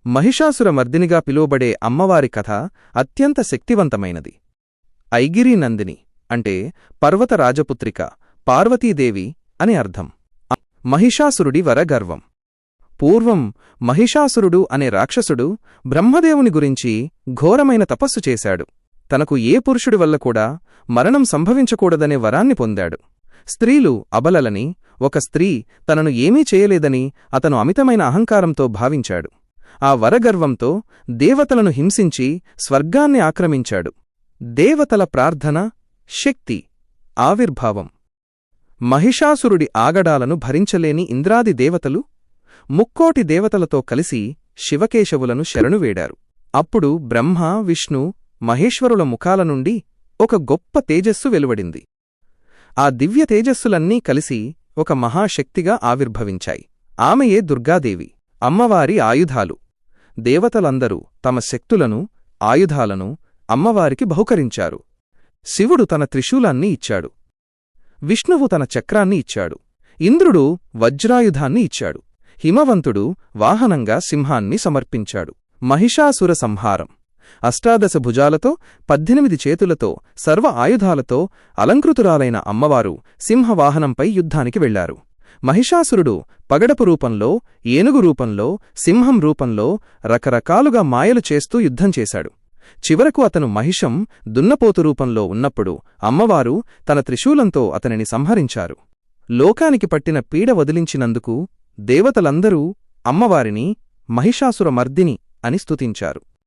మహిషాసురమర్దినిగా పిలువబడే అమ్మవారి కథ అత్యంత శక్తివంతమైనది. ఐగిరీ నందిని అంటే పర్వత రాజపుత్రిక, పార్వతీదేవి అని అర్థం. మహిషాసురుడి వరగర్వం. పూర్వం మహిషాసురుడు అనే రాక్షసుడు బ్రహ్మదేవుని గురించి ఘోరమైన తపస్సు చేశాడు. తనకు ఏ పురుషుడి వల్ల కూడా మరణం సంభవించకూడదనే వరాన్ని పొందాడు. స్త్రీలు అబలలని, ఒక స్త్రీ తనను ఏమీ చేయలేదని అతను అమితమైన అహంకారంతో భావించాడు. ఆ వరగర్వంతో దేవతలను హింసించి స్వర్గాన్ని ఆక్రమించాడు. దేవతల ప్రార్థన, శక్తి, ఆవిర్భావం. మహిషాసురుడి ఆగడాలను భరించలేని ఇంద్రాది దేవతలు ముక్కోటి దేవతలతో కలిసి శివకేశవులను శరణువేడారు. అప్పుడు బ్రహ్మ, విష్ణు, మహేశ్వరుల ముఖాల నుండి ఒక గొప్ప తేజస్సు వెలువడింది. ఆ దివ్య తేజస్సులన్నీ కలిసి ఒక మహాశక్తిగా ఆవిర్భవించాయి. ఆమెయే దుర్గాదేవి. అమ్మవారి ఆయుధాలు. దేవతలందరూ తమ శక్తులను, ఆయుధాలను అమ్మవారికి బహుకరించారు. శివుడు తన త్రిశూలాన్ని ఇచ్చాడు. విష్ణువు తన చక్రాన్ని ఇచ్చాడు. ఇంద్రుడు వజ్రాయుధాన్ని ఇచ్చాడు. హిమవంతుడు వాహనంగా సింహాన్ని సమర్పించాడు. మహిషాసుర సంహారం. 18 భుజాలతో, 18 చేతులతో, సర్వ ఆయుధాలతో అలంకృతురాలైన అమ్మవారు సింహవాహనంపై యుద్ధానికి వెళ్లారు. మహిషాసురుడు పగడపు రూపంలో, ఏనుగు రూపంలో, సింహం రూపంలో రకరకాలుగా మాయలు చేస్తూ యుద్ధం చేశాడు. చివరకు అతను మహిషం, దున్నపోతు రూపంలో ఉన్నప్పుడు అమ్మవారు తన త్రిశూలంతో అతనిని సంహరించారు. లోకానికి పట్టిన పీడ వదిలించినందుకు దేవతలందరూ అమ్మవారిని మహిషాసురమర్దిని అని స్తుతించారు.